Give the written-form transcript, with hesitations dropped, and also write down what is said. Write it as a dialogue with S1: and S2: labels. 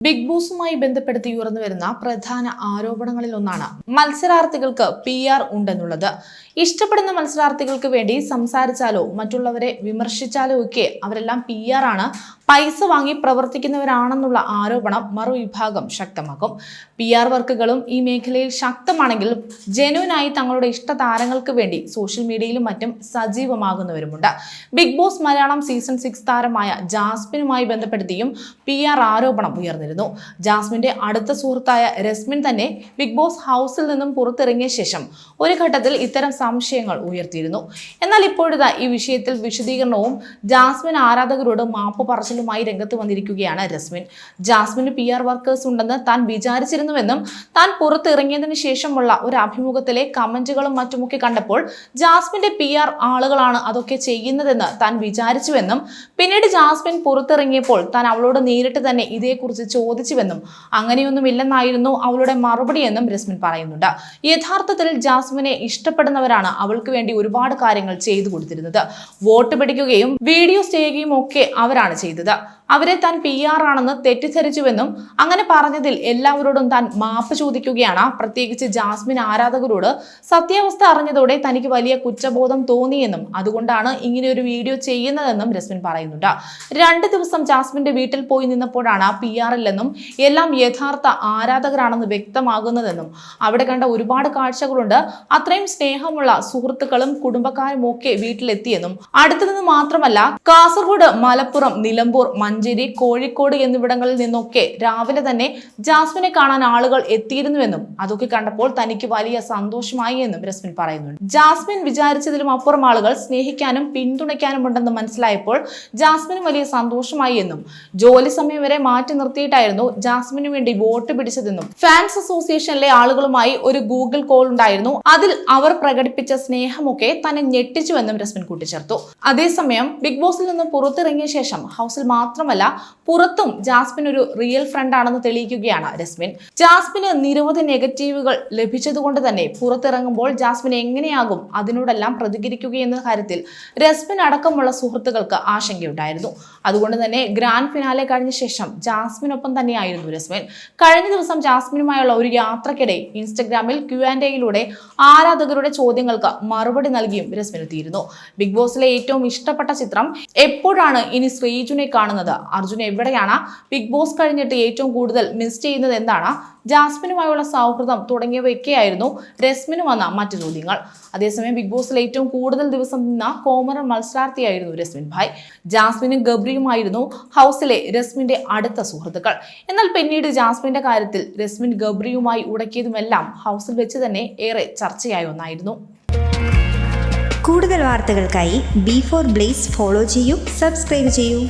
S1: Big ബോസുമായി ബന്ധപ്പെടുത്തി ഉയർന്നുവരുന്ന പ്രധാന ആരോപണങ്ങളിലൊന്നാണ് മത്സരാർത്ഥികൾക്ക് PR ഉണ്ടെന്നുള്ളത്. ഇഷ്ടപ്പെടുന്ന മത്സരാർത്ഥികൾക്ക് വേണ്ടി സംസാരിച്ചാലോ മറ്റുള്ളവരെ വിമർശിച്ചാലോ ഒക്കെ അവരെല്ലാം PR ആണ്, പൈസ വാങ്ങി പ്രവർത്തിക്കുന്നവരാണെന്നുള്ള ആരോപണം മറുവിഭാഗം ശക്തമാക്കും. PR വർക്കുകളും ഈ മേഖലയിൽ ശക്തമാണെങ്കിലും ജെന്യുനായി തങ്ങളുടെ ഇഷ്ട താരങ്ങൾക്ക് വേണ്ടി സോഷ്യൽ മീഡിയയിലും മറ്റും സജീവമാകുന്നവരുമുണ്ട്. ബിഗ് ബോസ് മലയാളം സീസൺ 6 താരമായ ജാസ്മിനുമായി ബന്ധപ്പെടുത്തിയും PR ആരോപണം ഉയർന്നിരുന്നു. ജാസ്മിന്റെ അടുത്ത സുഹൃത്തായ രസ്മിൻ തന്നെ ബിഗ് ബോസ് ഹൗസിൽ നിന്നും പുറത്തിറങ്ങിയ ശേഷം ഒരു ഘട്ടത്തിൽ ഇത്തരം സംശയങ്ങൾ ഉയർത്തിയിരുന്നു. എന്നാൽ ഇപ്പോഴത്തെ ഈ വിഷയത്തിൽ വിശദീകരണവും ജാസ്മിൻ ആരാധകരോട് മാപ്പ് പറച്ചിലുമായി രംഗത്ത് വന്നിരിക്കുകയാണ് രസ്മിൻ. ജാസ്മിന് PR വർക്കേഴ്സ് ഉണ്ടെന്ന് താൻ വിചാരിച്ചിരുന്നുവെന്നും താൻ പുറത്തിറങ്ങിയതിനു ശേഷമുള്ള ഒരു അഭിമുഖത്തിലെ കമന്റുകളും മറ്റുമൊക്കെ കണ്ടപ്പോൾ ജാസ്മിന്റെ PR ആളുകളാണ് അതൊക്കെ ചെയ്യുന്നതെന്ന് താൻ വിചാരിച്ചുവെന്നും പിന്നീട് ജാസ്മിൻ പുറത്തിറങ്ങിയപ്പോൾ താൻ അവളോട് നേരിട്ട് തന്നെ ഇതേക്കുറിച്ച് ചോദിച്ചുവെന്നും അങ്ങനെയൊന്നുമില്ലെന്നായിരുന്നു അവളുടെ മറുപടിയെന്നും രസ്മിൻ പറയുന്നുണ്ട്. യഥാർത്ഥത്തിൽ ജാസ്മിനെ ഇഷ്ടപ്പെടുന്നവരാണ് അവൾക്ക് വേണ്ടി ഒരുപാട് കാര്യങ്ങൾ ചെയ്തു കൊടുത്തിരുന്നത്. വോട്ട് പിടിക്കുകയും വീഡിയോസ് ചെയ്യുകയും ഒക്കെ അവരാണ് ചെയ്തത്. അവരെ താൻ PR ആണെന്ന് തെറ്റിദ്ധരിച്ചുവെന്നും അങ്ങനെ പറഞ്ഞതിൽ എല്ലാവരോടും താൻ മാപ്പ് ചോദിക്കുകയാണ്. പ്രത്യേകിച്ച് ജാസ്മിൻ ആരാധകരോട് സത്യാവസ്ഥ അറിഞ്ഞതോടെ തനിക്ക് വലിയ കുറ്റബോധം തോന്നിയെന്നും അതുകൊണ്ടാണ് ഇങ്ങനെ ഒരു വീഡിയോ ചെയ്യുന്നതെന്നും രസ്മിൻ പറയുന്നുണ്ട്. 2 ദിവസം ജാസ്മിന്റെ വീട്ടിൽ പോയി നിന്നപ്പോഴാണ് PR ഇല്ലെന്നും എല്ലാം യഥാർത്ഥ ആരാധകരാണെന്ന് വ്യക്തമാകുന്നതെന്നും അവിടെ കണ്ട ഒരുപാട് കാഴ്ചകളുണ്ട്, അത്രയും സ്നേഹമുള്ള സുഹൃത്തുക്കളും കുടുംബക്കാരും ഒക്കെ വീട്ടിലെത്തിയെന്നും അടുത്തുനിന്ന് മാത്രമല്ല കാസർഗോഡ്, മലപ്പുറം, നിലമ്പൂർ, മഞ്ചേരി, കോഴിക്കോട് എന്നിവിടങ്ങളിൽ നിന്നൊക്കെ രാവിലെ തന്നെ ജാസ്മിനെ കാണാൻ ആളുകൾ എത്തിയിരുന്നുവെന്നും അതൊക്കെ കണ്ടപ്പോൾ തനിക്ക് വലിയ സന്തോഷമായി എന്നും രസ്മിൻ പറയുന്നുണ്ട്. ജാസ്മിൻ വിചാരിച്ചതിലും അപ്പുറം ആളുകൾ സ്നേഹിക്കാനും പിന്തുണയ്ക്കാനും ഉണ്ടെന്ന് മനസ്സിലായപ്പോൾ ജാസ്മിന് വലിയ സന്തോഷമായി എന്നും ജോലി സമയം വരെ മാറ്റി നിർത്തിയിട്ടായിരുന്നു ജാസ്മിന് വേണ്ടി വോട്ട് പിടിച്ചതെന്നും ഫാൻസ് അസോസിയേഷനിലെ ആളുകളുമായി ഒരു ഗൂഗിൾ കോൾ ഉണ്ടായിരുന്നു, അതിൽ അവർ പ്രകടിപ്പിച്ച സ്നേഹമൊക്കെ തന്നെ ഞെട്ടിച്ചുവെന്നും രസ്മിൻ കൂട്ടിച്ചേർത്തു. അതേസമയം ബിഗ് ബോസിൽ നിന്ന് പുറത്തിറങ്ങിയ ശേഷം ഹൗസിൽ മാത്രമല്ല പുറത്തും ജാസ്മിൻ ഒരു റിയൽ ഫ്രണ്ട് ആണെന്ന് തെളിയിക്കുകയാണ് രസ്മിൻ. ജാസ്മിന് നിരവധി നെഗറ്റീവുകൾ ലഭിച്ചതുകൊണ്ട് തന്നെ പുറത്തിറങ്ങുമ്പോൾ ജാസ്മിൻ എങ്ങനെയാകും അതിനോടെല്ലാം പ്രതികരിക്കുകയെന്ന കാര്യത്തിൽ രസ്മിൻ അടക്കമുള്ള സുഹൃത്തുക്കൾക്ക് ആശങ്കയുണ്ടായിരുന്നു. അതുകൊണ്ട് തന്നെ ഗ്രാൻഡ് ഫിനാലെ കഴിഞ്ഞ ശേഷം ജാസ്മിനൊപ്പം തന്നെയായിരുന്നു രസ്മിൻ. കഴിഞ്ഞ ദിവസം ജാസ്മിനുമായുള്ള ഒരു യാത്രക്കിടെ ഇൻസ്റ്റഗ്രാമിൽ Q&Aയിലൂടെ ആരാധകരുടെ ചോദ്യങ്ങൾക്ക് മറുപടി നൽകിയും രസ്മിൻ എത്തിയിരുന്നു. ബിഗ് ബോസിലെ ഏറ്റവും ഇഷ്ടപ്പെട്ട ചിത്രം എപ്പോഴാണ് ഇനി ശ്രീജുനെ കാണുന്നത്, അർജുൻ എവിടെയാണ്, ബിഗ് ബോസ് കഴിഞ്ഞിട്ട് ഏറ്റവും കൂടുതൽ മിസ് ചെയ്യുന്നത് എന്താണ്, ജാസ്മിനുമായുള്ള സൗഹൃദം തുടങ്ങിയവയൊക്കെയായിരുന്നു രസ്മിന് വന്ന മറ്റു ചോദ്യങ്ങൾ. അതേസമയം ബിഗ് ബോസിൽ ഏറ്റവും കൂടുതൽ ദിവസം നിന്ന കോമണർ മത്സരാർത്ഥിയായിരുന്നു രസ്മിൻ ഭായ്. ജാസ്മിനും ഗബ്രിയുമായിരുന്നു ഹൗസിലെ രസ്മിന്റെ അടുത്ത സുഹൃത്തുക്കൾ. എന്നാൽ പിന്നീട് ജാസ്മിന്റെ കാര്യത്തിൽ രസ്മിൻ ഗബ്രിയുമായി ഉടക്കിയതുമെല്ലാം ഹൗസിൽ വെച്ച് തന്നെ ഏറെ ചർച്ചയായ ഒന്നായിരുന്നു.
S2: കൂടുതൽ വാർത്തകൾക്കായി B4 Blaze ഫോളോ ചെയ്യൂ, സബ്സ്ക്രൈബ് ചെയ്യൂ.